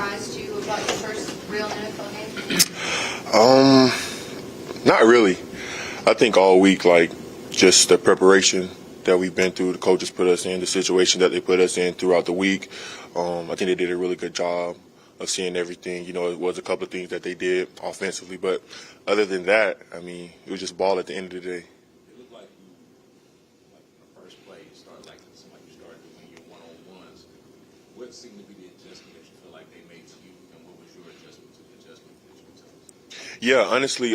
surprised you about your first real NFL game? Not really. I think all week, like, just the preparation that we've been through, the coaches put us in, the situation that they put us in throughout the week. I think they did a really good job of seeing everything. You know, it was a couple of things that they did offensively, but other than that, I mean, it was just ball at the end of the day. It looked like you, like the first play, you started like it seemed like you started doing your one-on-ones. What seemed to be the adjustment that you feel like they made to you, and what was your adjustment to the adjustment that you took? Yeah, honestly,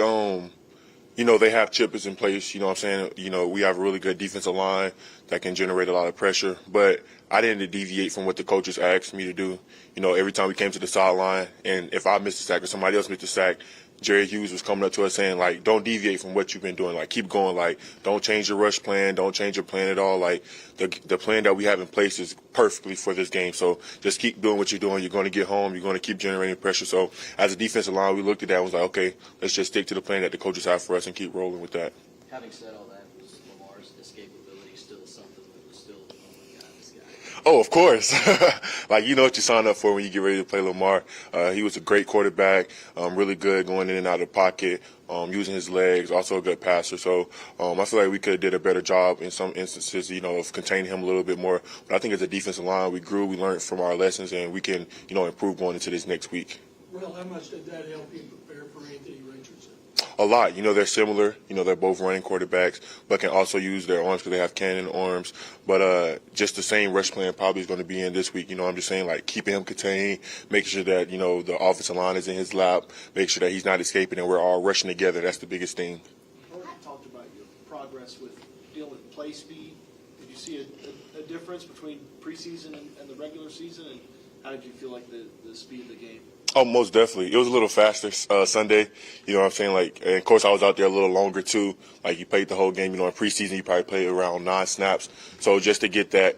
you know, they have chippers in place. You know what I'm saying? You know, we have a really good defensive line that can generate a lot of pressure. But I didn't deviate from what the coaches asked me to do. You know, every time we came to the sideline, and if I missed a sack or somebody else missed a sack, Jerry Hughes was coming up to us saying, like, don't deviate from what you've been doing. Like, keep going. Like, don't change your rush plan. Don't change your plan at all. Like, the plan that we have in place is perfectly for this game. So just keep doing what you're doing. You're going to get home. You're going to keep generating pressure. So as a defensive line, we looked at that and was like, okay, let's just stick to the plan that the coaches have for us and keep rolling with that. Having said all that, was Lamar's escapability still something that was still, oh my God, this guy? Oh, of course. Like, you know what you sign up for when you get ready to play Lamar. He was a great quarterback, really good going in and out of the pocket, using his legs, also a good passer. So I feel like we could have did a better job in some instances, you know, of containing him a little bit more. But I think as a defensive line, we grew, we learned from our lessons, and we can, you know, improve going into this next week. Well, how much did that help you prepare for Anthony Richardson? A lot. You know, they're similar. You know, they're both running quarterbacks, but can also use their arms because they have cannon arms. But just the same rush plan probably is going to be in this week. You know, I'm just saying, like, keeping him contained, making sure that, you know, the offensive line is in his lap, make sure that he's not escaping and we're all rushing together. That's the biggest thing. You talked about your progress with dealing with play speed. Did you see a difference between preseason and the regular season? And how did you feel like the speed of the game? Oh, most definitely. It was a little faster Sunday. You know what I'm saying? Like, and of course, I was out there a little longer, too. Like, you played the whole game. You know, in preseason, you probably played around 9 snaps. So just to get that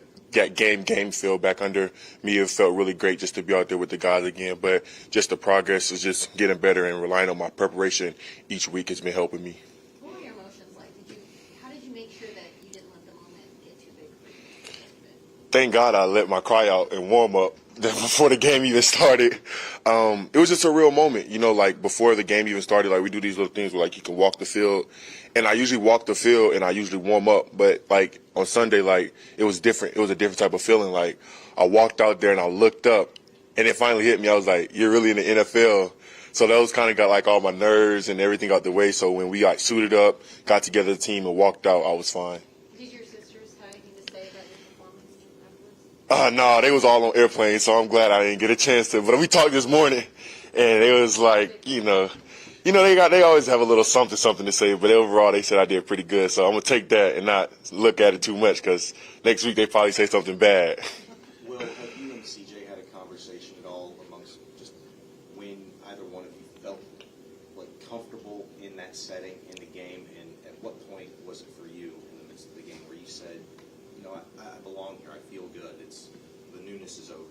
game feel back under me, it felt really great just to be out there with the guys again. But just the progress is just getting better, and relying on my preparation each week has been helping me. What were your emotions like? How did you make sure that you didn't let the moment get too big for you? Thank God I let my cry out and warm up before the game even started. It was just a real moment, you know, like before the game even started, like we do these little things where like you can walk the field, and I usually walk the field and I usually warm up, but like on Sunday, like it was different. It was a different type of feeling. Like I walked out there and I looked up and it finally hit me. I was like, you're really in the NFL. So those kind of got like all my nerves and everything out the way. So when we like suited up, got together the team and walked out, I was fine. Did your sisters have anything to say about your performance afterwards? No, they was all on airplanes, so I'm glad I didn't get a chance to. But we talked this morning, and it was like, you know, they always have a little something to say. But overall, they said I did pretty good. So I'm gonna take that and not look at it too much, because next week they probably say something bad. Will, have you and CJ had a conversation at all amongst just when either one of you felt like comfortable in that setting in the game, and at what point was it for you in the midst of the game where you said, you know, I belong here, I feel good, the newness is over?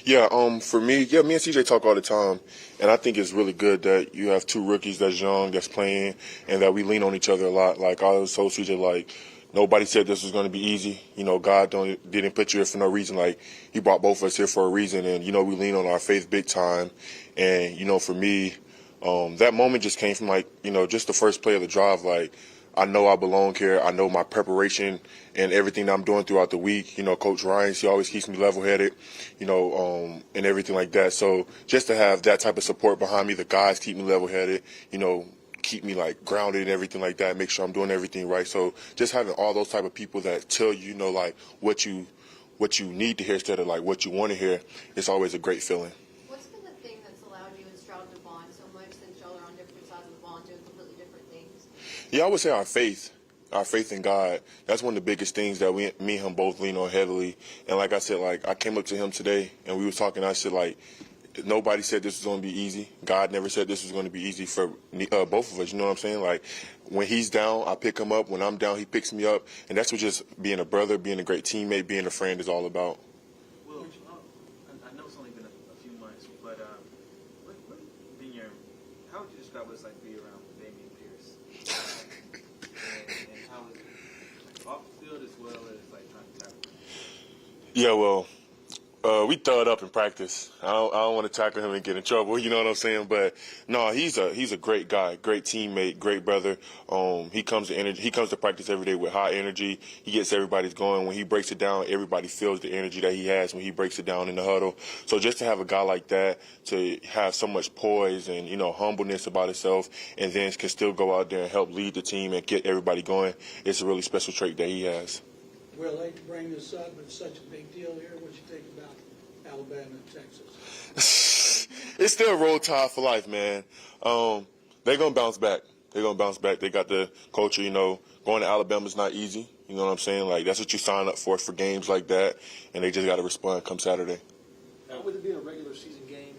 Yeah, for me, me and CJ talk all the time, and I think it's really good that you have two rookies that's young, that's playing, and that we lean on each other a lot. Like, I always told CJ, like, nobody said this was going to be easy. You know, God didn't put you here for no reason. Like, he brought both of us here for a reason, and, you know, we lean on our faith big time. And, you know, for me, that moment just came from, like, you know, just the first play of the drive. Like, I know I belong here. I know my preparation and everything that I'm doing throughout the week. You know, Coach Ryan, he always keeps me level-headed, you know, and everything like that. So just to have that type of support behind me, the guys keep me level-headed, you know, keep me, like, grounded and everything like that, make sure I'm doing everything right. So just having all those type of people that tell you, you know, like, what you need to hear instead of, like, what you want to hear, it's always a great feeling. What's been the thing that's allowed you and Stroud to bond so much since y'all are on different sides of the ball and doing completely different things? Yeah, I would say our faith in God. That's one of the biggest things that me and him both lean on heavily. And like I said, like I came up to him today and we were talking. I said, like, nobody said this was going to be easy. God never said this was going to be easy for both of us. You know what I'm saying? Like, when he's down, I pick him up. When I'm down, he picks me up. And that's what just being a brother, being a great teammate, being a friend is all about. Well, I know it's only been a few months, but how would you describe what it's like to be around Damian Pierce? And how is it, like, off the field as well as like trying to tackle? Yeah, well, We thugged up in practice. I don't want to tackle him and get in trouble. You know what I'm saying? But no, he's a great guy, great teammate, great brother. He comes to practice every day with high energy. He gets everybody's going. When he breaks it down, everybody feels the energy that he has when he breaks it down in the huddle. So just to have a guy like that, to have so much poise and humbleness about himself, and then can still go out there and help lead the team and get everybody going, it's a really special trait that he has. Will, I hate to bring this up, but it's such a big deal here. What you think about Alabama and Texas? It's still Roll Tide for life, man. They're gonna bounce back. They're gonna bounce back. They got the culture. Going to Alabama is not easy. You know what I'm saying? Like, that's what you sign up for games like that, and they just got to respond come Saturday. Now, with it being a regular season game,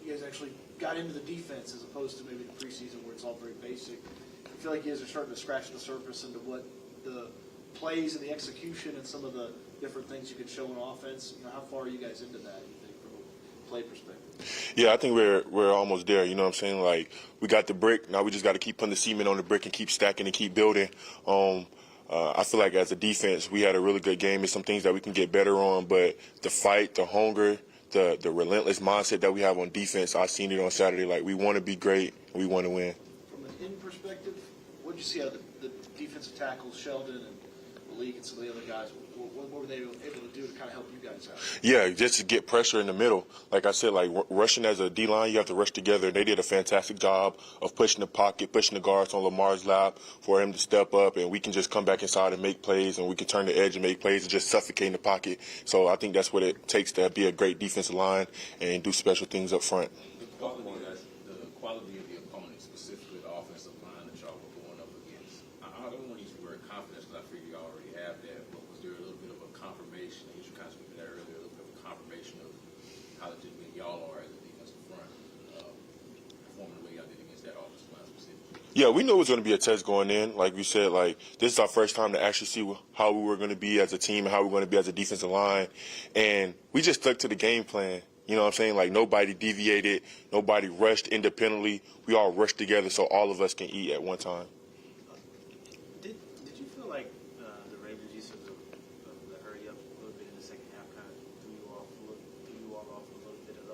you guys actually got into the defense as opposed to maybe the preseason where it's all very basic. I feel like you guys are starting to scratch the surface into what the plays and the execution and some of the different things you could show in offense. How far are you guys into that, you think, from a play perspective? Yeah, I think we're almost there. You know what I'm saying? Like, we got the brick. Now we just got to keep putting the cement on the brick and keep stacking and keep building. I feel like as a defense, we had a really good game. There's some things that we can get better on, but the fight, the hunger, the relentless mindset that we have on defense, I seen it on Saturday. Like, we want to be great and we want to win. From an in perspective, what did you see out of the defensive tackles, Sheldon and Malik and some of the other guys? What were they able to do to kind of help you guys out? Yeah, just to get pressure in the middle. Like I said, like rushing as a D-line, you have to rush together. They did a fantastic job of pushing the pocket, pushing the guards on Lamar's lap for him to step up, and we can just come back inside and make plays, and we can turn the edge and make plays and just suffocate in the pocket. So I think that's what it takes to be a great defensive line and do special things up front. The quality of the opponent, specifically the offensive line that y'all were going up against. I don't want to use the word confidence because I figure you already have that, but was there a little bit of a confirmation, and you kind of spoke to that earlier, a little bit of a confirmation of how legitimate y'all are as a defensive front, performing the way y'all did against that offensive line specifically? Yeah, we knew it was going to be a test going in. Like we said, like, this is our first time to actually see how we were going to be as a team and how we were going to be as a defensive line. And we just stuck to the game plan. You know what I'm saying? Like, nobody deviated. Nobody rushed independently. We all rushed together so all of us can eat at one time. Did you feel like the Ravens' use of the hurry up a little bit in the second half kind of threw you all off a little bit at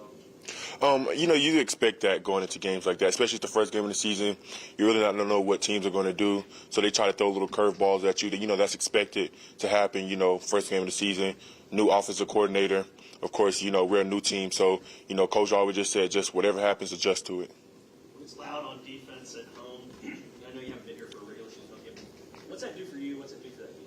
all? You expect that going into games like that, especially the first game of the season. You really not know what teams are going to do, so they try to throw little curveballs at you. That's expected to happen. First game of the season, new offensive coordinator. Of course, we're a new team, so Coach always just said, just whatever happens, adjust to it. It's loud on defense at home. I know you haven't been here for a regular season game. What's that do for you? What's it do for that team?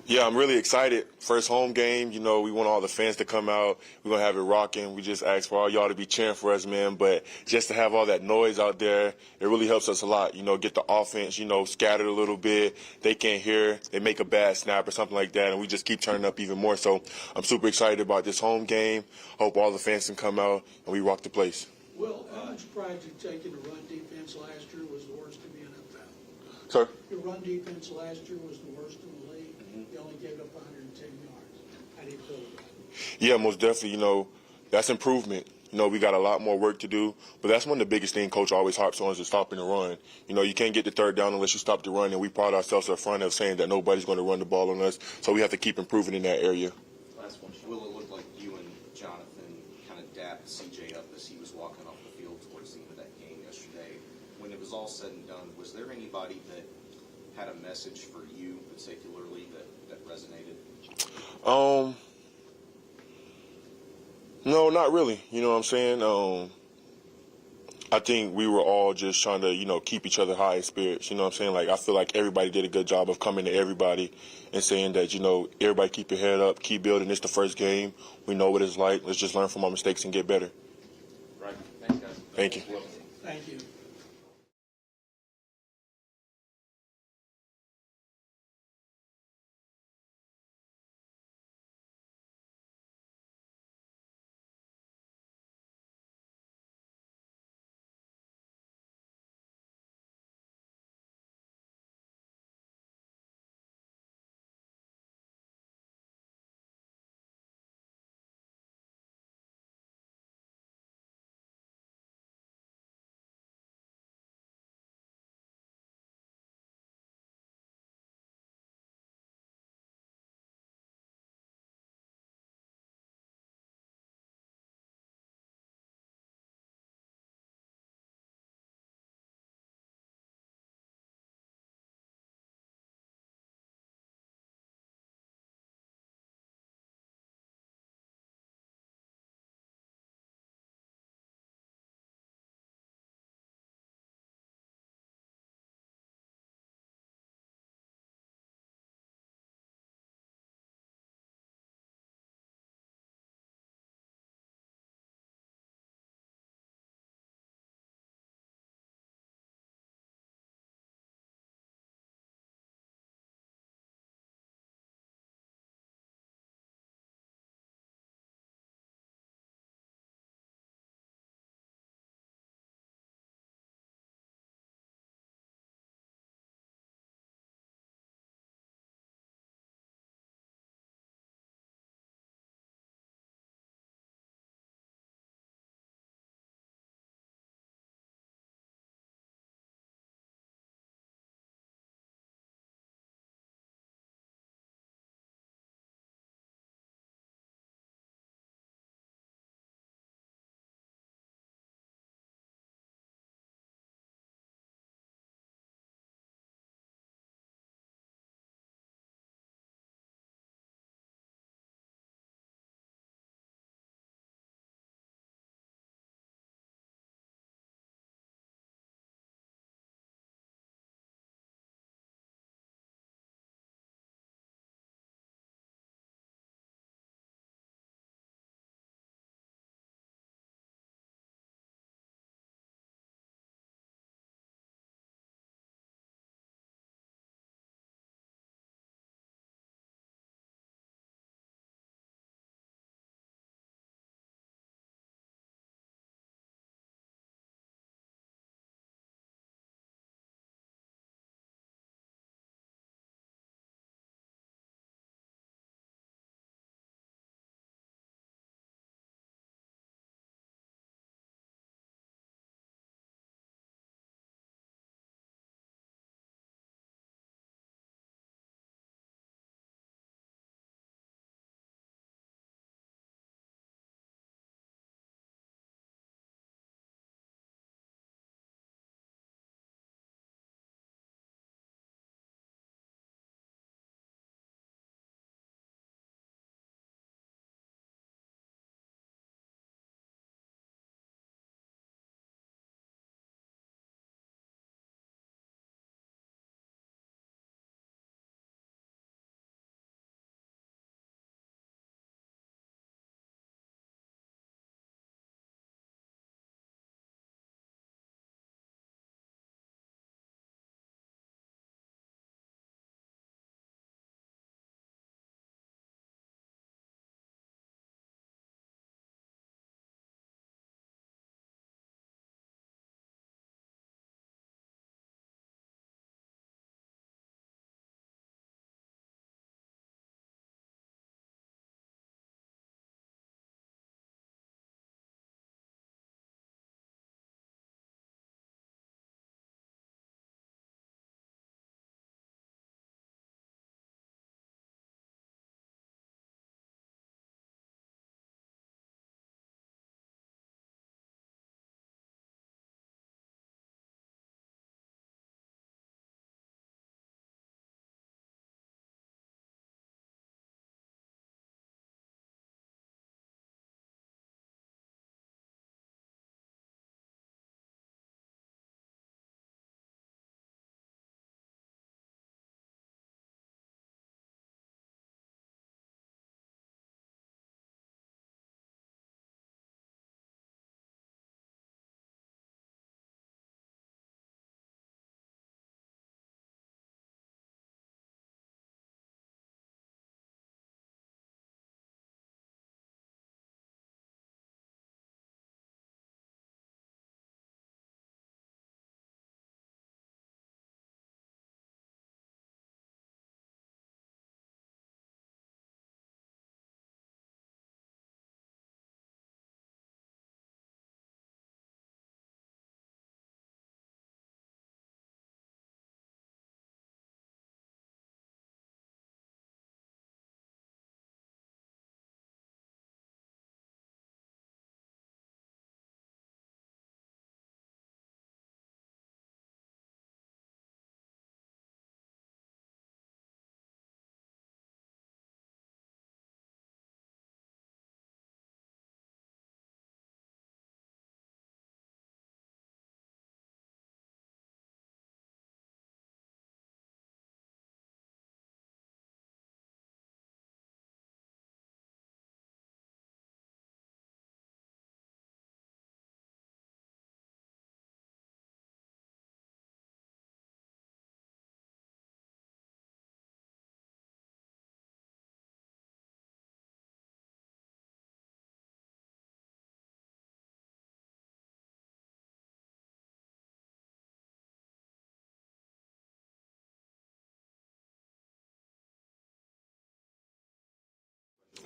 Yeah, I'm really excited. First home game, we want all the fans to come out. We're going to have it rocking. We just ask for all y'all to be cheering for us, man. But just to have all that noise out there, it really helps us a lot. Get the offense, scattered a little bit. They can't hear. They make a bad snap or something like that, and we just keep turning up even more. So I'm super excited about this home game. Hope all the fans can come out, and we rock the place. Will, how much pride you take in the run defense last year was the worst in the NFL? Sir? Your run defense last year was the worst in the league. You only gave up 110 yards. How do you feel about it? Yeah, most definitely. That's improvement. We got a lot more work to do, but that's one of the biggest things Coach always harps on is stopping the run. You can't get the third down unless you stop the run, and we pride ourselves up front of saying that nobody's going to run the ball on us, so we have to keep improving in that area. Last one. Will, it looked like you and Jonathan kind of dapped CJ up as he was walking off the field towards the end of that game yesterday. When it was all said and done, was there anybody that had a message for you particularly that resonated? No, not really. You know what I'm saying? I think we were all just trying to, keep each other high in spirits. You know what I'm saying? Like, I feel like everybody did a good job of coming to everybody and saying that, everybody keep your head up, keep building. It's the first game. We know what it's like. Let's just learn from our mistakes and get better. Right. Thanks, guys. Thank you. Thank you.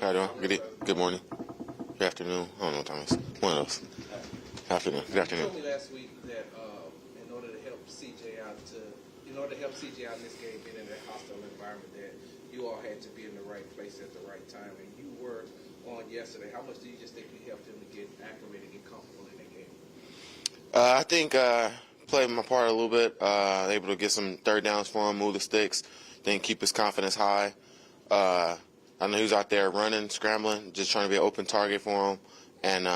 How you doing? Good morning. Good afternoon. I don't know what time it is. One of those. Afternoon. Good You afternoon. told me last week that in order to help CJ out in this game, being in that hostile environment, that you all had to be in the right place at the right time, and you were on yesterday. How much do you just think you helped him to get acclimated, get comfortable in that game? I think played my part a little bit. Able to get some third downs for him, move the sticks, then keep his confidence high. I know he was out there running, scrambling, just trying to be an open target for him, and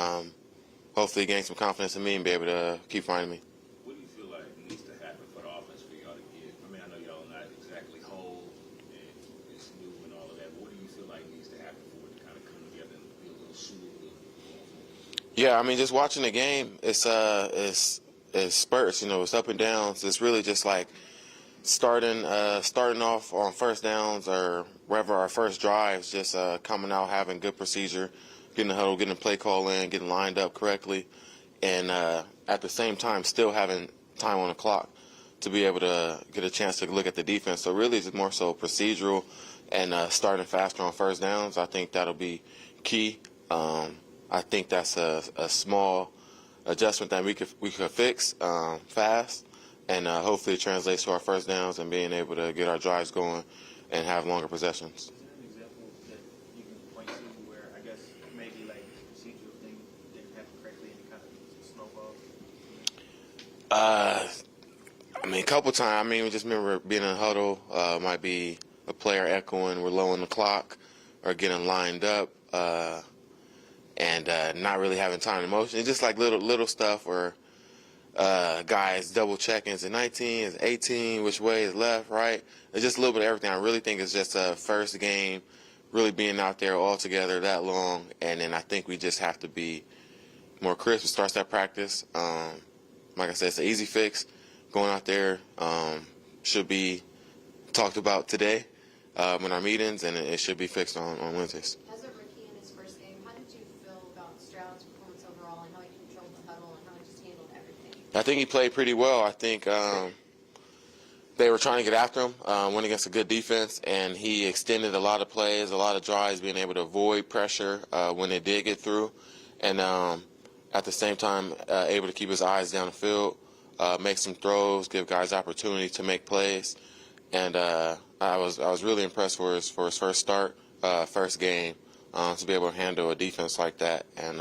hopefully gain some confidence in me and be able to keep finding me. What do you feel like needs to happen for the offense for y'all to get? I mean, I know y'all not exactly whole and it's new and all of that, but what do you feel like needs to happen for it to kind of come together and be a little smooth? Yeah, I mean, just watching the game, it's spurts. You know, it's up and downs. It's really just like starting off on first downs or wherever our first drives, just coming out, having good procedure, getting the huddle, getting the play call in, getting lined up correctly, and at the same time still having time on the clock to be able to get a chance to look at the defense. So really it's more so procedural and starting faster on first downs. I think that'll be key. I think that's a small adjustment that we could fix fast, and hopefully it translates to our first downs and being able to get our drives going and have longer possessions. Is there an example that you can point to where I guess maybe like the procedural thing didn't happen correctly and it kind of snowballed? I mean, a couple times. I mean, we just remember being in a huddle. Might be a player echoing, we're low on the clock, or getting lined up, and not really having time to motion. It's just like little stuff where guys double checking. Is it 19? Is it 18? Which way is left, right? It's just a little bit of everything. I really think it's just a first game, really being out there all together that long, and then I think we just have to be more crisp. It starts that practice. Like I said, it's an easy fix. Going out there should be talked about today in our meetings, and it should be fixed on Wednesdays. As a rookie in his first game, how did you feel about Stroud's performance overall and how he controlled the huddle and how he just handled everything? I think he played pretty well. I think they were trying to get after him, went against a good defense, and he extended a lot of plays, a lot of drives, being able to avoid pressure when they did get through, and at the same time able to keep his eyes down the field, make some throws, give guys opportunity to make plays, and I was really impressed for his first start, first game, to be able to handle a defense like that, and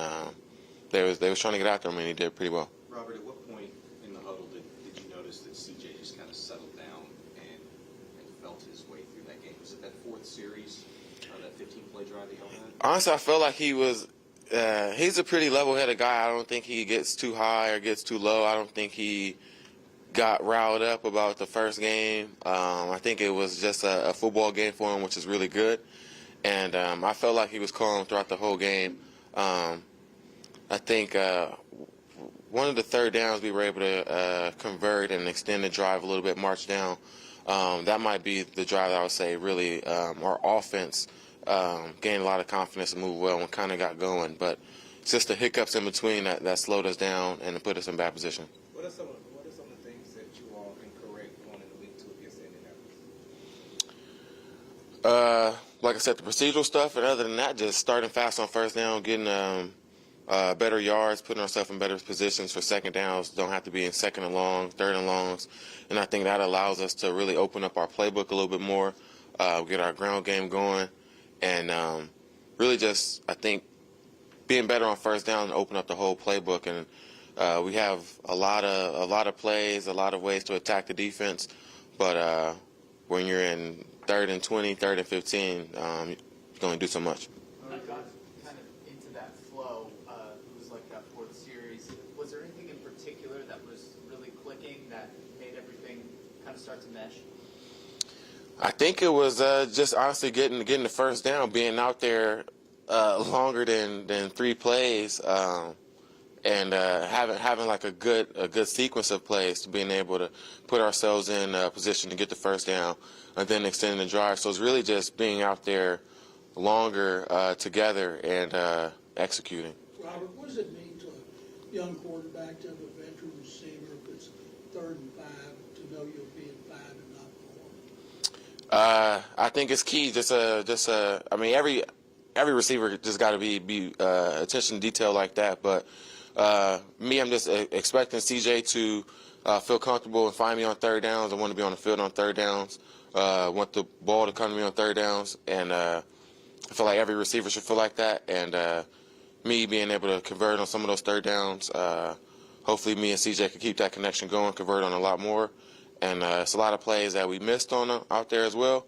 they was trying to get after him, and he did pretty well. Robert, at what point in the huddle did you notice that CJ just kind of settled down and felt his way through that game? Was it that fourth series, that 15-play drive that y'all had? Honestly, I felt like he was. He's a pretty level-headed guy. I don't think he gets too high or gets too low. I don't think he got riled up about the first game. I think it was just a football game for him, which is really good. And I felt like he was calm throughout the whole game. I think one of the third downs we were able to convert and extend the drive a little bit, march down. That might be the drive that I would say really our offense gained a lot of confidence and moved well and kind of got going. But it's just the hiccups in between that slowed us down and put us in bad position. What are some of the things that you all can correct going into week 2 against Indianapolis? Like I said, the procedural stuff, and other than that, just starting fast on first down, getting better yards, putting ourselves in better positions for second downs. Don't have to be in second and long, third and longs. And I think that allows us to really open up our playbook a little bit more, get our ground game going, and really just, I think, being better on first down and open up the whole playbook. And we have a lot of plays, a lot of ways to attack the defense, but when you're in 3rd and 20, 3rd and 15, you can only do so much. Kind of into that flow, it was like that fourth series. Was there anything in particular that was really clicking that made everything kind of start to mesh? I think it was just honestly getting the first down, being out there longer than 3 plays, and having like a good sequence of plays to being able to put ourselves in a position to get the first down and then extending the drive. So it's really just being out there longer together and executing. Robert, what does it mean to a young quarterback to have a veteran receiver if it's 3rd and 5 to know you'll be in 5 and not 4? I think it's key. I mean, every receiver just got to be attention to detail like that. But me, I'm just expecting CJ to feel comfortable and find me on third downs. I want to be on the field on third downs. Want the ball to come to me on third downs, and I feel like every receiver should feel like that. And me being able to convert on some of those third downs, hopefully me and CJ can keep that connection going, convert on a lot more. And it's a lot of plays that we missed on out there as well.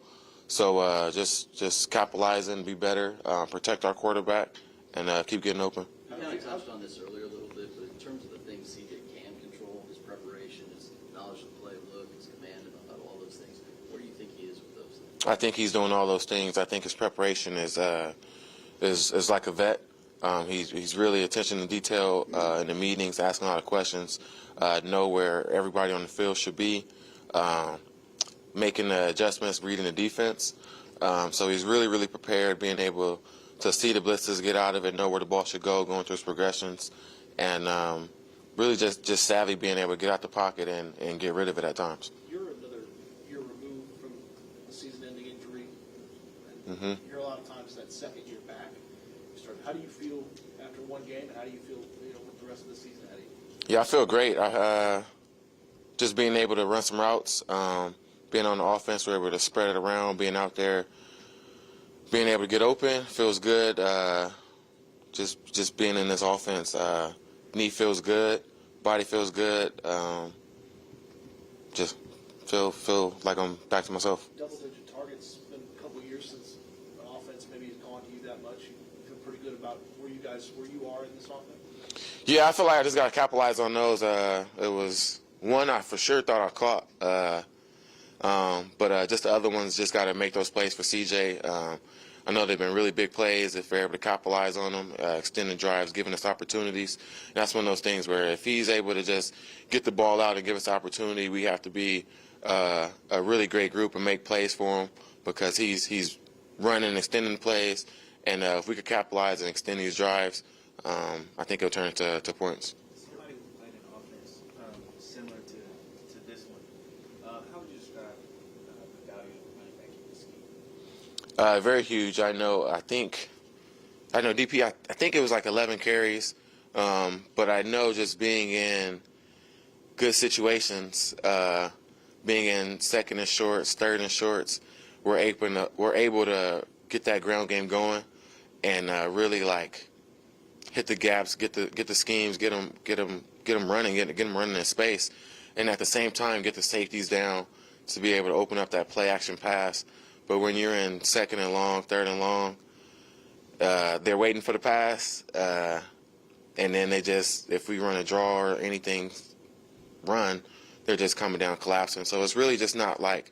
So just capitalize and be better, protect our quarterback, and keep getting open. You kind of touched on this earlier a little bit, but in terms of the things CJ can control, his preparation, his knowledge of the playbook, his command about all those things, where do you think he is with those things? I think he's doing all those things. I think his preparation is like a vet. He's really attention to detail in the meetings, asking a lot of questions, know where everybody on the field should be, making the adjustments, reading the defense. So he's really, really prepared, being able to see the blitzes, get out of it, know where the ball should go, going through his progressions, and really just savvy, being able to get out the pocket and get rid of it at times. You're another year removed from a season-ending injury. Mm-hmm. You're a lot of times that second year back. How do you feel after one game, and how do you feel, with the rest of the season ahead of you? Yeah, I feel great. Just being able to run some routes, being on the offense, we're able to spread it around, being out there, being able to get open feels good. Just being in this offense, knee feels good, body feels good. Just feel like I'm back to myself. Double-digit targets. Been a couple years since the offense maybe has gone to you that much. You feel pretty good about where you are in this offense? Yeah, I feel like I just got to capitalize on those. It was one I for sure thought I caught, but just the other ones just got to make those plays for CJ. I know they've been really big plays if we're able to capitalize on them, extending drives, giving us opportunities. And that's one of those things where if he's able to just get the ball out and give us opportunity, we have to be a really great group and make plays for him because he's running, extending plays. And if we could capitalize and extend these drives, I think it'll turn into points. Somebody who played an offense similar to this one, how would you describe the value of running back in this scheme? Very huge. I know DP, I think it was like 11 carries, but I know just being in good situations, being in second and shorts, third and shorts, we're able to get that ground game going and really like hit the gaps, get the schemes, get them running, get them running in space, and at the same time get the safeties down to be able to open up that play action pass. But when you're in second and long, third and long, they're waiting for the pass, and then they just, if we run a draw or anything run, they're just coming down collapsing. So it's really just not like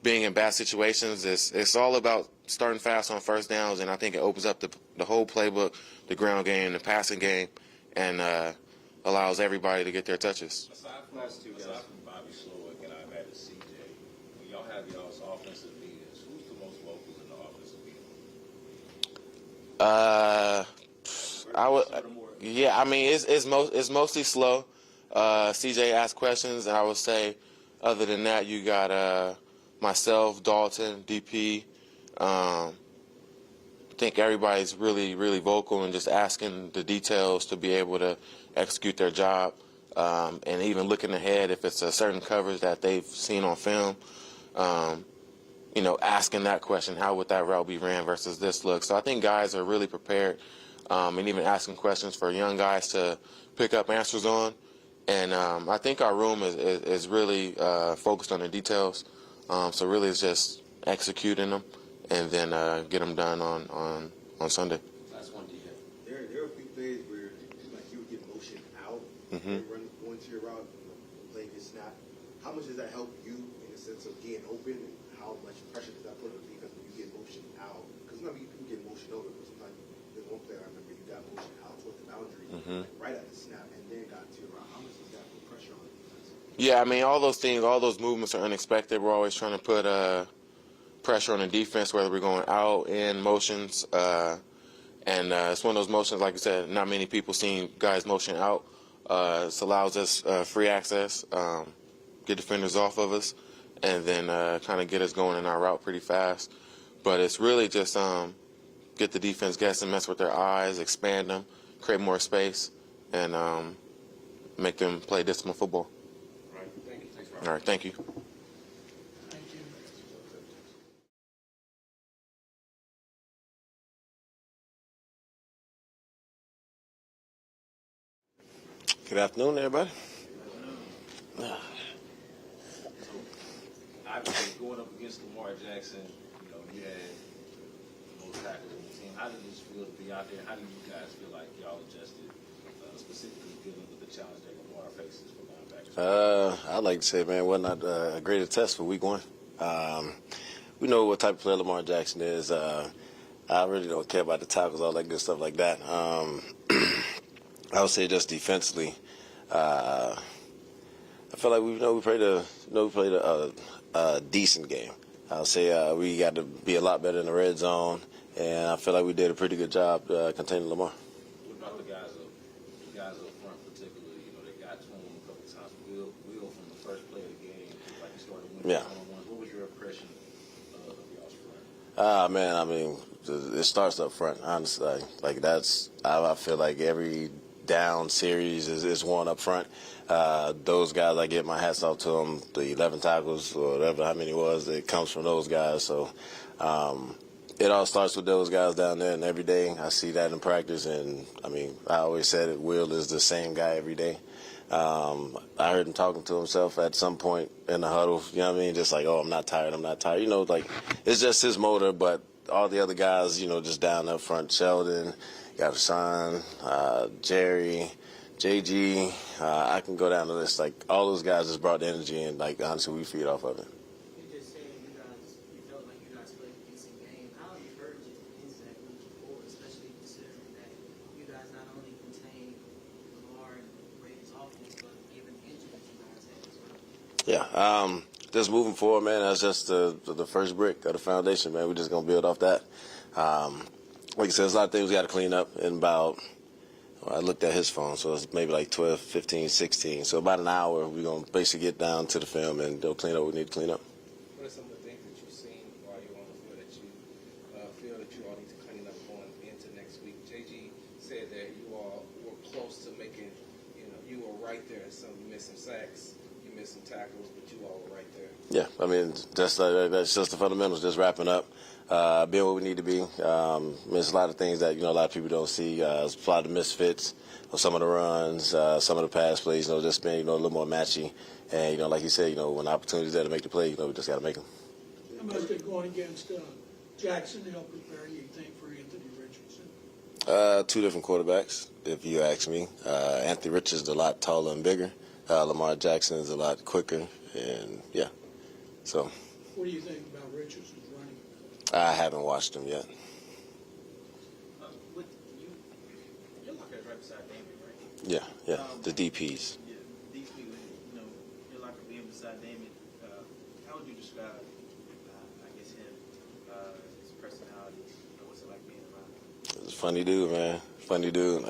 being in bad situations. It's all about starting fast on first downs, and I think it opens up the whole playbook, the ground game, the passing game, and allows everybody to get their touches. Aside from Bobby Slowick and I've added CJ, when y'all have y'all's offensive leaders, who's the most vocal in the offensive leader? Yeah, I mean it's mostly slow. CJ asks questions, and I would say, other than that, you got myself, Dalton, DP. I think everybody's really, really vocal and just asking the details to be able to execute their job, and even looking ahead if it's a certain coverage that they've seen on film. Asking that question, how would that route be ran versus this look? So I think guys are really prepared, and even asking questions for young guys to pick up answers on. And I think our room is really focused on the details. So really it's just executing them and then get them done on Sunday. Last one, DJ. There are a few plays where like you would get motion out and going to your route, playing your snap. How much does that help you in the sense of getting open, and how much pressure does that put on the defense when you get motion out? Because sometimes you get motion over, but sometimes there's one player I remember you got motion out towards the boundary right at the snap and then got to your route. How much does that put pressure on the defense? Yeah, I mean, all those things, all those movements are unexpected. We're always trying to put pressure on the defense, whether we're going out, in motions. And it's one of those motions, like I said, not many people seen guys motion out. This allows us free access, get defenders off of us, and then kind of get us going in our route pretty fast. But it's really just get the defense guessing, mess with their eyes, expand them, create more space, and make them play disciplined football. All right, thank you. Thanks, All right, thank you. Thank you. Good afternoon, everybody. Obviously, going up against Lamar Jackson, you had the most tackles on the team. How did this feel to be out there? How do you guys feel like y'all adjusted, specifically dealing with the challenge that Lamar faces for linebackers? I'd like to say, man, wasn't that a greater test for week one? We know what type of player Lamar Jackson is. I really don't care about the tackles, all that good stuff like that. I would say just defensively, I feel like we played a decent game. I'll say we got to be a lot better in the red zone, and I feel like we did a pretty good job containing Lamar. What about the guys up front, particularly? They got to him a couple of times. Will from the first play of the game, like he started winning one-on-ones. What was your impression of y'all's front? Man, I mean, it starts up front, honestly. Like that's, I feel like every down series is one up front. Those guys, I get my hats off to them. The 11 tackles or whatever, how many it was, it comes from those guys. So it all starts with those guys down there, and every day I see that in practice. And I mean, I always said it, Will is the same guy every day. I heard him talking to himself at some point in the huddle, you know what I mean? Just like, oh, I'm not tired. Like it's just his motor, but all the other guys, just down up front, Sheldon, got Sean, Jerry, JG, I can go down the list. Like, all those guys just brought the energy, and, like, honestly, we feed off of it. You just said you felt like you guys played a decent game. How encouraging is that moving forward, especially considering that you guys not only contained Lamar and Brady's offense, but given the injuries you guys had as well? Yeah, just moving forward, man, that's just the first brick of the foundation, man. We're just going to build off that. Like I said, there's a lot of things we got to clean up in about, I looked at his phone, so it's maybe like 12, 15, 16. So about an hour, we're going to basically get down to the film and they'll clean up what we need to clean up. What are some of the things that you've seen while you're on the field that you feel that you all need to clean up going into next week? JG said that you all were close to making, you were right there. You missed some sacks, you missed some tackles, but you all were right there. Yeah, I mean, that's just the fundamentals, just wrapping up. Being what we need to be. There's a lot of things that, a lot of people don't see. There's a lot of misfits on some of the runs, some of the pass plays, just being, a little more matchy. And, like you said, when the opportunity's there to make the play, we just got to make them. How much did going against Jackson help prepare you think for Anthony Richardson? Two different quarterbacks, if you ask me. Anthony Richards is a lot taller and bigger. Lamar Jackson is a lot quicker. And, yeah, so. What do you think about Richardson's running? I haven't watched him yet. Your locker is right beside Damien, right? Yeah, the DPs. Yeah, these people, your locker being beside Damien. How would you describe, I guess, him, his personality? What's it like being around him? He's a funny dude, man. Funny dude.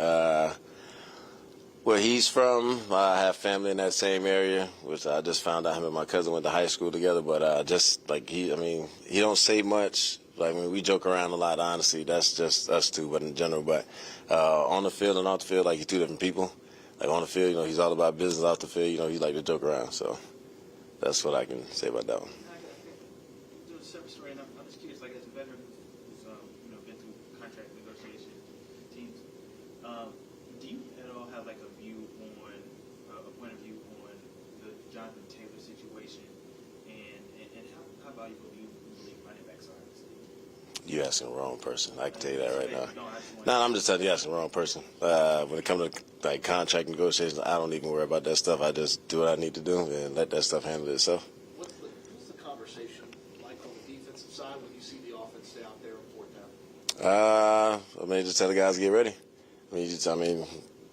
Where he's from, I have family in that same area, which I just found out him and my cousin went to high school together. But just like he don't say much. Like, we joke around a lot, honestly. That's just us two, but in general. But on the field and off the field, like, he's two different people. Like, on the field, he's all about business. Off the field, he like to joke around. So that's what I can say about that one. Do a separate story, and I'm just curious, like, as a veteran who's been through contract negotiation teams, do you at all have like a point of view on the Jonathan Taylor situation, and how valuable do you believe running backs are in this league? You're asking the wrong person. I can tell you that right now. No, I'm just telling you, you're asking the wrong person. When it comes to like contract negotiations, I don't even worry about that stuff. I just do what I need to do and let that stuff handle itself. What's the conversation like on the defensive side when you see the offense stay out there and fourth down? Just tell the guys to get ready.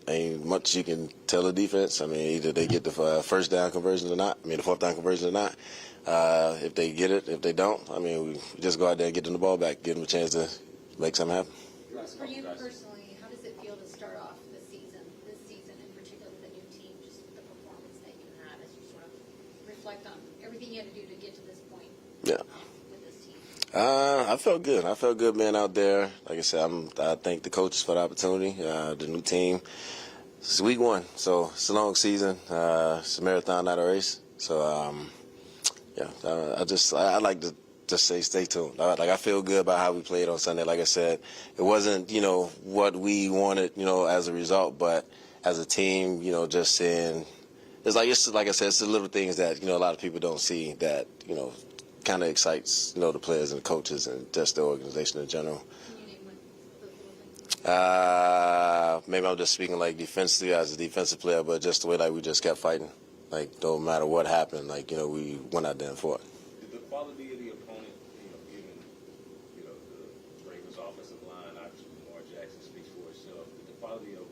Ain't much you can tell the defense. Either they get the first down conversion or not. The fourth down conversion or not. If they get it, if they don't, we just go out there and get them the ball back, give them a chance to make something happen. For you personally, how does it feel to start off this season in particular with a new team, just the performance that you had as you sort of reflect on everything you had to do to get to this point with this team? I felt good. I felt good being out there. Like I said, I thank the coaches for the opportunity, the new team. It's week one, so it's a long season. It's a marathon, not a race. So, I like to just say stay tuned. I feel good about how we played on Sunday. Like I said, it wasn't, what we wanted, as a result, but as a team, just saying, it's like I said, it's the little things that, a lot of people don't see that, kind of excites, the players and the coaches and just the organization in general. Can you name those little things? Maybe I'm just speaking like defensively as a defensive player, but just the way we just kept fighting. Like, no matter what happened, we went out there and fought. Did the quality of the opponent, given, the Ravens offensive line, obviously Lamar Jackson speaks for itself. Did the quality of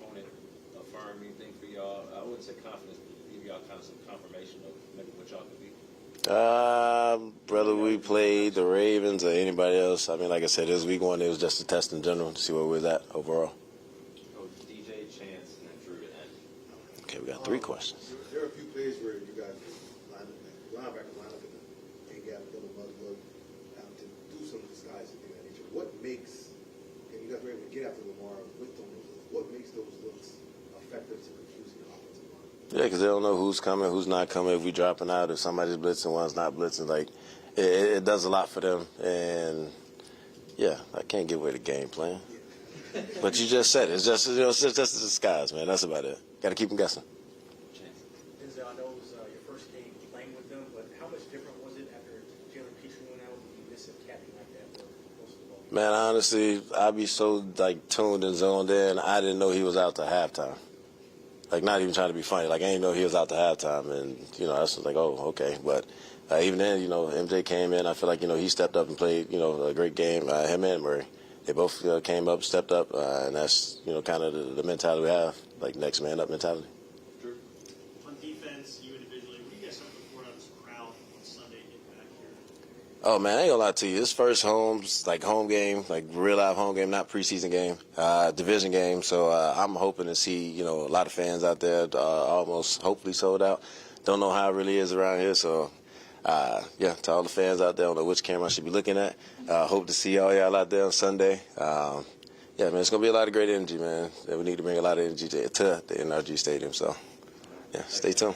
opponent affirm anything for y'all? I wouldn't say confidence, but give y'all kind of some confirmation of maybe what y'all could be? Whether we played the Ravens or anybody else, I mean, like I said, it was week one. It was just a test in general to see where we was at overall. Coach DJ, Chance, and then Drew to end. Okay, we got 3 questions. There are a few plays where you guys linebacker line up in the A-gap, double mug look, to do some disguise and things of that nature. What makes, and you guys were able to get after Lamar with those looks, what makes those looks effective to confusing the offensive line? Yeah, because they don't know who's coming, who's not coming, if we dropping out, if somebody's blitzing, one's not blitzing. It does a lot for them. And, yeah, I can't give away the game plan. But you just said it. It's just, it's just a disguise, man. That's about it. Got to keep them guessing. Denzel, I know it was your first game playing with them, but how much different was it after Jalen Petrie went out and you miss a captain like that for most of the ball? Man, honestly, I'd be so, tuned and zoned in, I didn't know he was out to halftime. Not even trying to be funny. I didn't know he was out to halftime. And, that's just oh, okay. But even then, MJ came in. I feel like, he stepped up and played, a great game. Him and Murray. They both came up, stepped up, and that's, kind of the mentality we have, next man up mentality. On defense, you individually, what do you guys have to report on this crowd on Sunday getting back here? Oh, man, I ain't gonna lie to you. This first home game, real live home game, not preseason game, division game. So I'm hoping to see, a lot of fans out there, almost hopefully sold out. Don't know how it really is around here. So, to all the fans out there, I don't know which camera I should be looking at. Hope to see all y'all out there on Sunday. Man, it's going to be a lot of great energy, man. We need to bring a lot of energy to the NRG Stadium. So, stay tuned.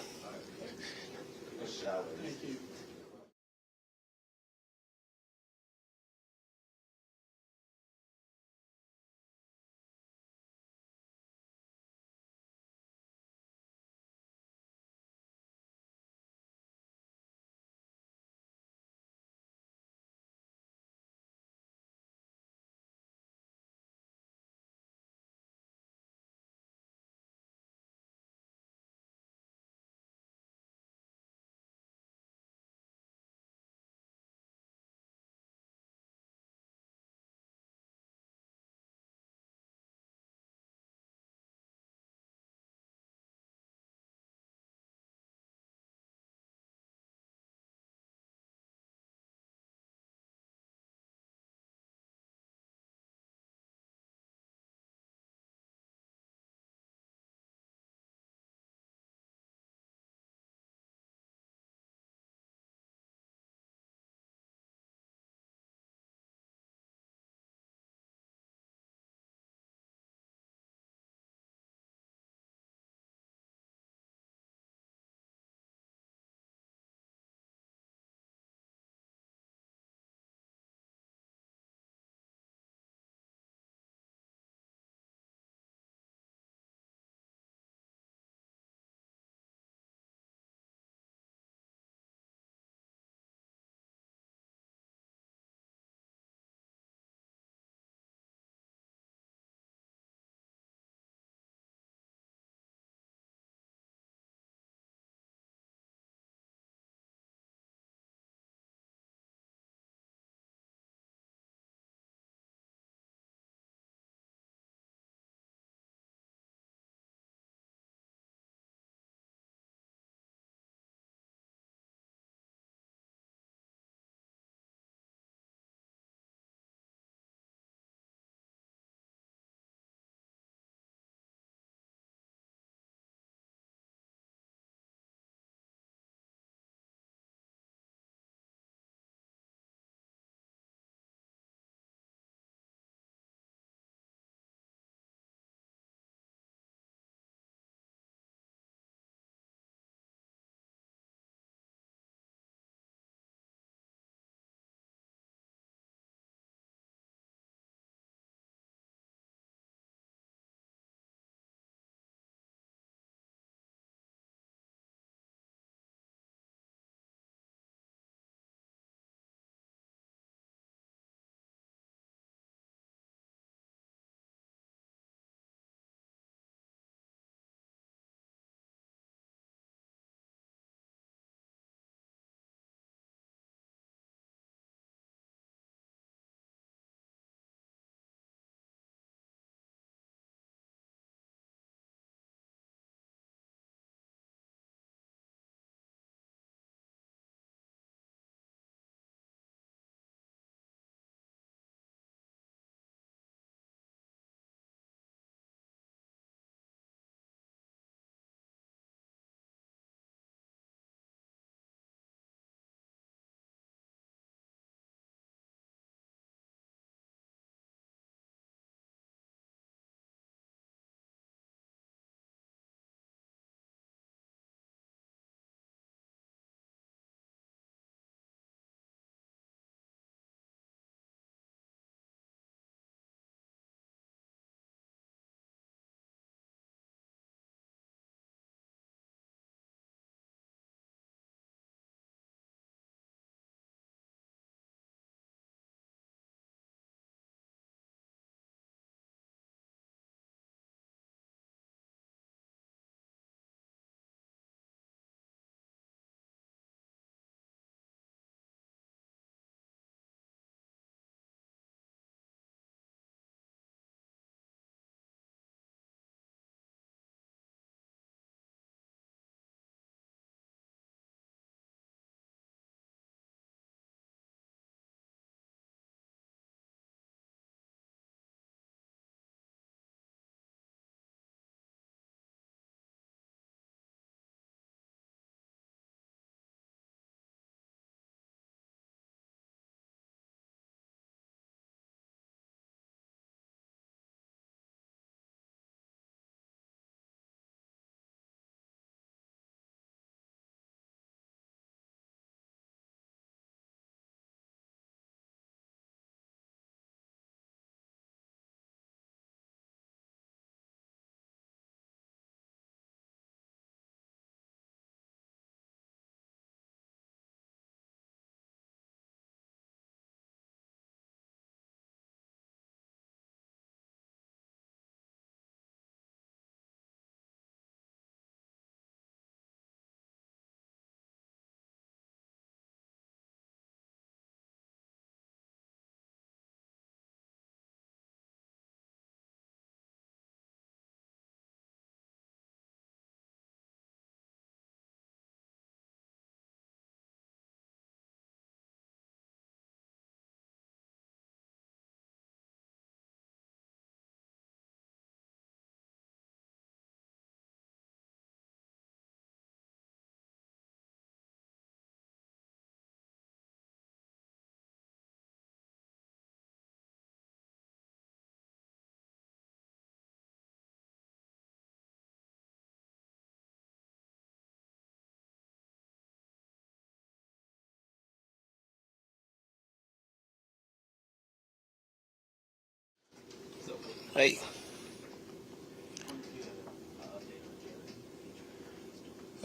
Hey.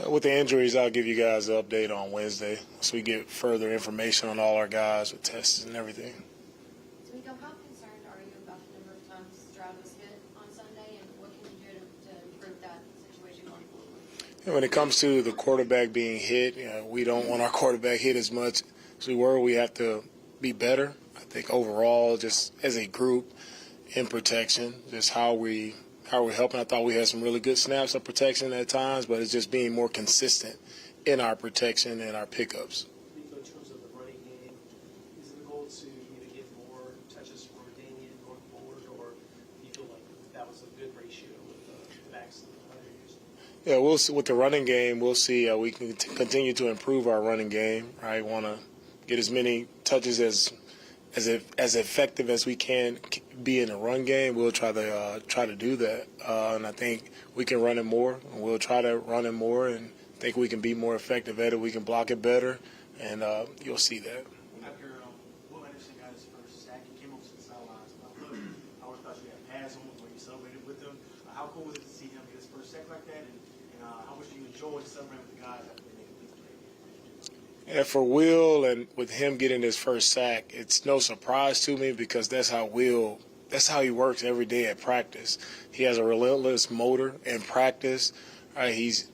With the injuries, I'll give you guys an update on Wednesday so we get further information on all our guys with tests and everything. DeMeco, how concerned are you about the number of times Stroud was hit on Sunday, and what can you do to improve that situation going forward? And when it comes to the quarterback being hit, we don't want our quarterback hit as much as we were. We have to be better. I think overall, just as a group in protection, just how we're helping. I thought we had some really good snaps of protection at times, but it's just being more consistent in our protection and our pickups. In terms of the running game, is the goal to either get more touches for Damian going forward, or do you feel like that was a good ratio with the backs and the players? Yeah, we'll see with the running game. We'll see. We can continue to improve our running game. Right, want to get as many touches as effective as we can be in the run game. We'll try to do that, and I think we can run it more. And we'll try to run it more, and think we can be more effective at it. We can block it better, and you'll see that. After Will Anderson got his first sack, he came up to the sidelines. I always thought you had pads on when you celebrated with him. How cool was it to see him get his first sack like that, and how much do you enjoy celebrating with the guys after they make a big play? And for Will, and with him getting his first sack, it's no surprise to me because that's how he works every day at practice. He has a relentless motor in practice. He's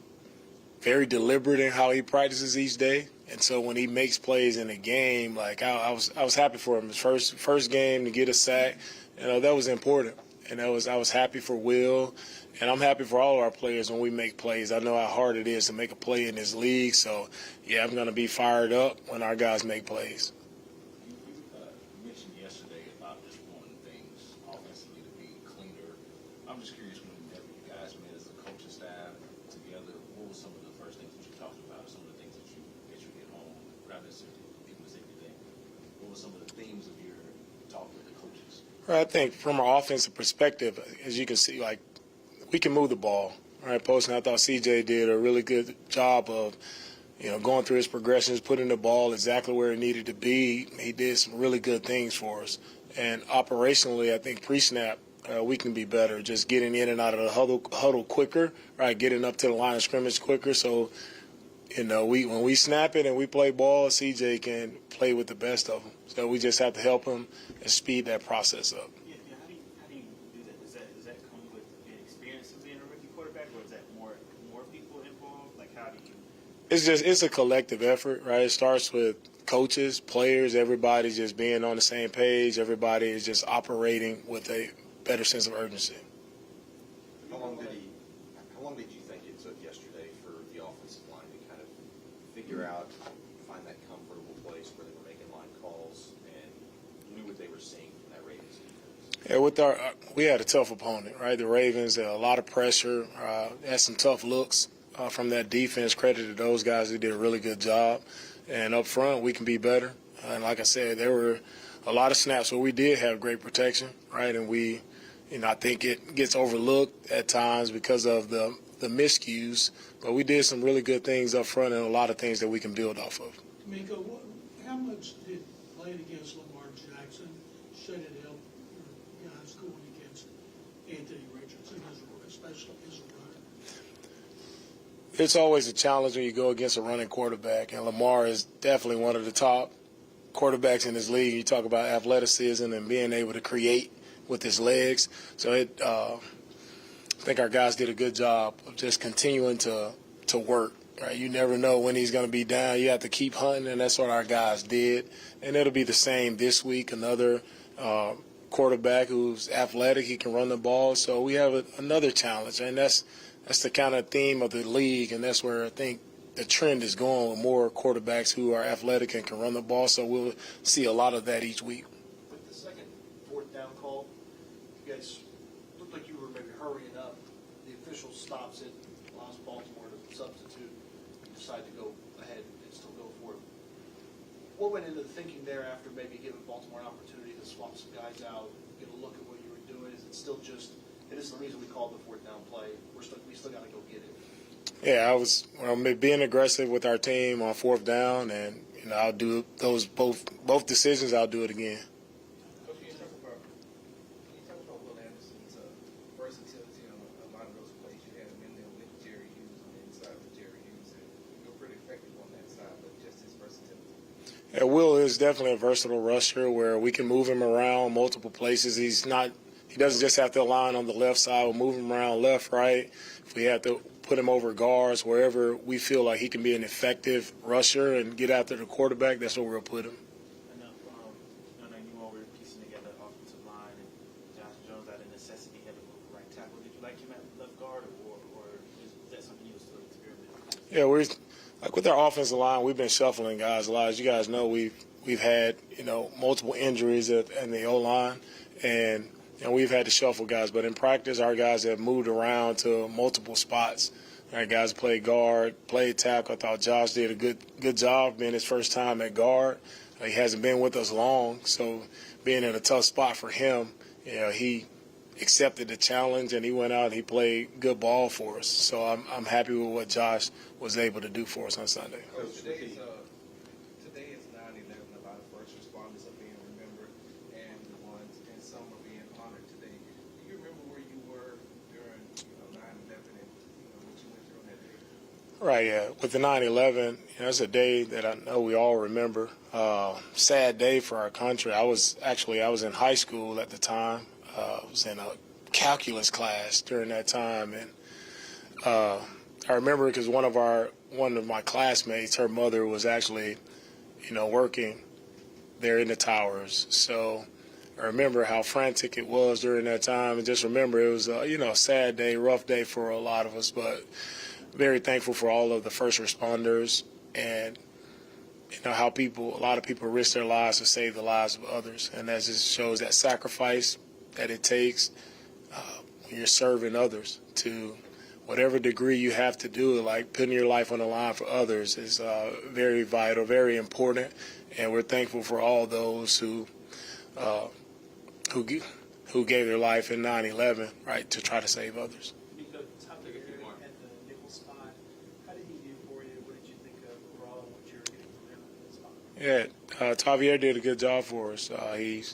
very deliberate in how he practices each day. And so when he makes plays in a game, like I was happy for him. His first game to get a sack, that was important. And I was happy for Will, and I'm happy for all our players when we make plays. I know how hard it is to make a play in this league. So, yeah, I'm going to be fired up when our guys make plays. You mentioned yesterday about just wanting things offensively to be cleaner. I'm just curious, whenever you guys met as a coaching staff together, what were some of the first things that you talked about, some of the things that you hit home, rather than even this everything? What were some of the themes of your talk with the coaches? I think from an offensive perspective, as you can see, like, we can move the ball. All right, Poston, I thought CJ did a really good job of, going through his progressions, putting the ball exactly where it needed to be. He did some really good things for us. And operationally, I think pre-snap, we can be better, just getting in and out of the huddle quicker, right, getting up to the line of scrimmage quicker. So, when we snap it and we play ball, CJ can play with the best of them. So we just have to help him and speed that process up. Yeah, how do you do that? Does that come with an experience of being a rookie quarterback, or is that more people involved? Like, how do you? It's a collective effort, right? It starts with coaches, players, everybody just being on the same page. Everybody is just operating with a better sense of urgency. How long did you think it took yesterday for the offensive line to kind of figure out, find that comfortable place where they were making line calls and knew what they were seeing from that Ravens defense? Yeah, we had a tough opponent, right? The Ravens, a lot of pressure, had some tough looks from that defense. Credit to those guys who did a really good job. And up front, we can be better. And like I said, there were a lot of snaps where we did have great protection, right? And I think it gets overlooked at times because of the miscues. But we did some really good things up front and a lot of things that we can build off of. DeMeco, how much did playing against Lamar Jackson should it help your guys going against Anthony Richardson, especially as a runner? It's always a challenge when you go against a running quarterback, and Lamar is definitely one of the top quarterbacks in this league. You talk about athleticism and being able to create with his legs. So I think our guys did a good job of just continuing to work. Right? You never know when he's going to be down. You have to keep hunting, and that's what our guys did. And it'll be the same this week. Another quarterback who's athletic, he can run the ball. So we have another challenge, and that's the kind of theme of the league, and that's where I think the trend is going with more quarterbacks who are athletic and can run the ball. So we'll see a lot of that each week. With the second fourth down call, you guys looked like you were maybe hurrying up. The official stops it, allows Baltimore to substitute, and decide to go ahead and still go for it. What went into the thinking there after maybe giving Baltimore an opportunity to swap some guys out, get a look at what you were doing? Is it still just, it is the reason we called the fourth down play, we still got to go get it? Yeah, I was being aggressive with our team on fourth down, and I'll do those both decisions. I'll do it again. Coach, can you talk about Will Anderson's is definitely a versatile rusher where we can move him around multiple places. He doesn't just have to align on the left side. We'll move him around left, right. If we have to put him over guards, wherever we feel like he can be an effective rusher and get after the quarterback, that's where we'll put him. I know you all were piecing together offensive line, and Josh Jones out of necessity had to move right tackle. Did you like him at left guard, or is that something you were still experimenting with? Yeah, like with our offensive line, we've been shuffling guys a lot. As you guys know, we've had multiple injuries in the O line, and we've had to shuffle guys. But in practice, our guys have moved around to multiple spots. Our guys played guard, played tackle. I thought Josh did a good job being his first time at guard. He hasn't been with us long, so being in a tough spot for him, he accepted the challenge and he went out and he played good ball for us. So I'm happy with what Josh was able to do for us on Sunday. Today is 9/11. A lot of first responders are being remembered, and some are being honored today. Do you remember where you were during 9/11 and what you went through on that day? Right, yeah. With the 9/11, it's a day that I know we all remember. Sad day for our country. I was in high school at the time. I was in a calculus class during that time, and I remember because one of my classmates, her mother was actually, working there in the towers. So I remember how frantic it was during that time, and just remember it was a sad day, rough day for a lot of us, but very thankful for all of the first responders and how a lot of people risk their lives to save the lives of others, and that just shows that sacrifice that it takes when you're serving others to whatever degree you have to do it, like putting your life on the line for others is very vital, very important, and we're thankful for all those who gave their life in 9/11, right, to try to save others. DeMeco, Tavier at the nickel spot, how did he do for you? What did you think of overall and what you were getting from him at that spot? Yeah, Tavier did a good job for us. He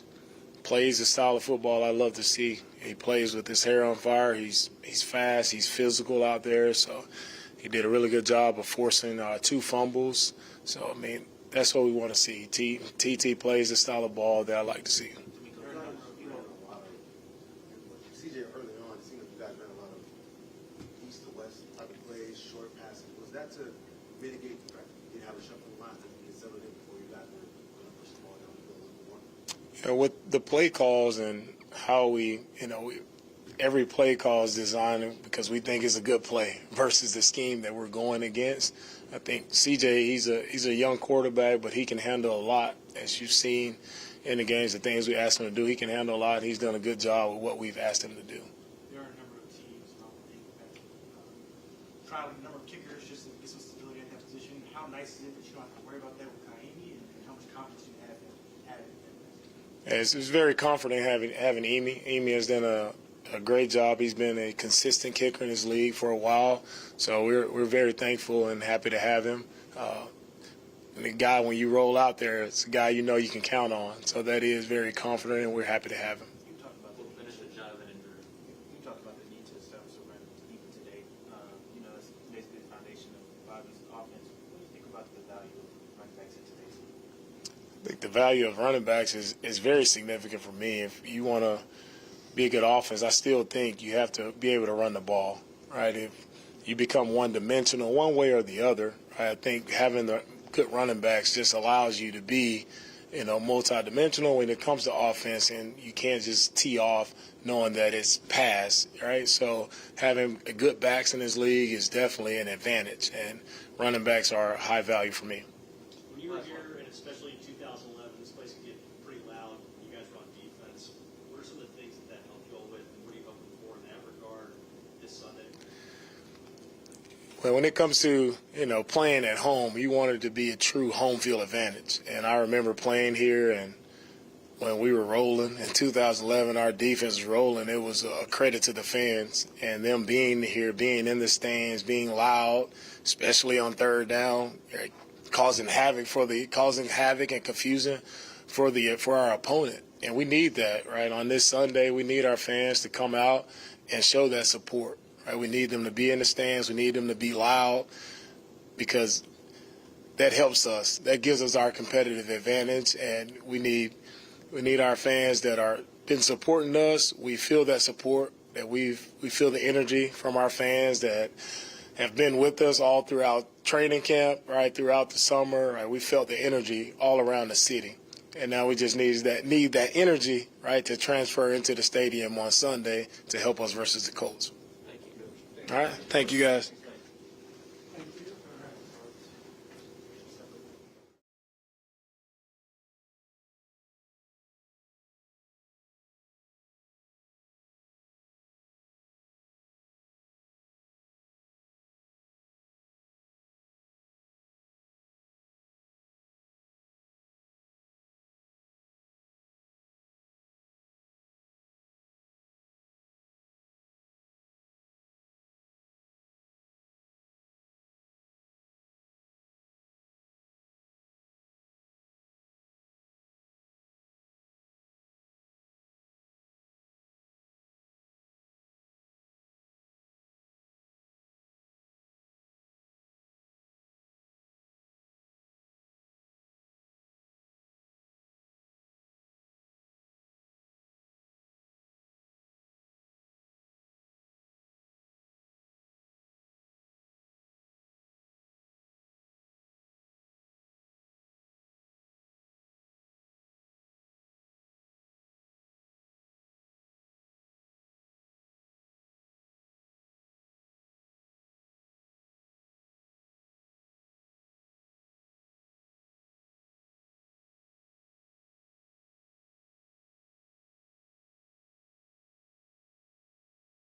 plays the style of football I love to see. He plays with his hair on fire. He's fast. He's physical out there. So he did a really good job of forcing 2 fumbles. So, that's what we want to see. TT plays the style of ball that I like to see. CJ, early on, it seemed like you guys ran a lot of east to west type of plays, short passes. Was that to mitigate the fact that you didn't have a shuffling line that you could settle in before you guys were going to push the ball down the field a little more? With the play calls and how every play call is designed because we think it's a good play versus the scheme that we're going against. I think CJ, he's a young quarterback, but he can handle a lot, as you've seen in the games, the things we asked him to do. He can handle a lot, and he's done a good job with what we've asked him to do. There are a number of teams around the league that trial a number of kickers just to get some stability at that position. How nice is it that you don't have to worry about that with Kaimi, and how much confidence you have in having that? It's very comforting having Emi. Emi has done a great job. He's been a consistent kicker in his league for a while, so we're very thankful and happy to have him. And the guy, when you roll out there, it's a guy you know you can count on. So that is very confident, and we're happy to have him. You talked about the finish with Jonathan and Drew. You talked about the need to establish a run even today. That's basically the foundation of Bobby's offense. What do you think about the value of running backs in today's league? I think the value of running backs is very significant for me. If you want to be a good offense, I still think you have to be able to run the ball, right? If you become one-dimensional one way or the other, right, I think having the good running backs just allows you to be, multi-dimensional when it comes to offense, and you can't just tee off knowing that it's pass, right? So having good backs in this league is definitely an advantage, and running backs are high value for me. When you were here, and especially in 2011, this place could get pretty loud. You guys were on defense. What are some of the things that helped you all with, and what are you hoping for in that regard this Sunday? Well, when it comes to, playing at home, you want it to be a true home field advantage. And I remember playing here, and when we were rolling in 2011, our defense was rolling. It was a credit to the fans and them being here, being in the stands, being loud, especially on third down, causing havoc and confusion for our opponent. And we need that, right? On this Sunday, we need our fans to come out and show that support. Right, we need them to be in the stands. We need them to be loud because that helps us. That gives us our competitive advantage, and we need our fans that are been supporting us. We feel that support, that we feel the energy from our fans that have been with us all throughout training camp, right, throughout the summer. Right, we felt the energy all around the city. And now we just need that energy, right, to transfer into the stadium on Sunday to help us versus the Colts. Thank you, Coach. All right. Thank you, guys.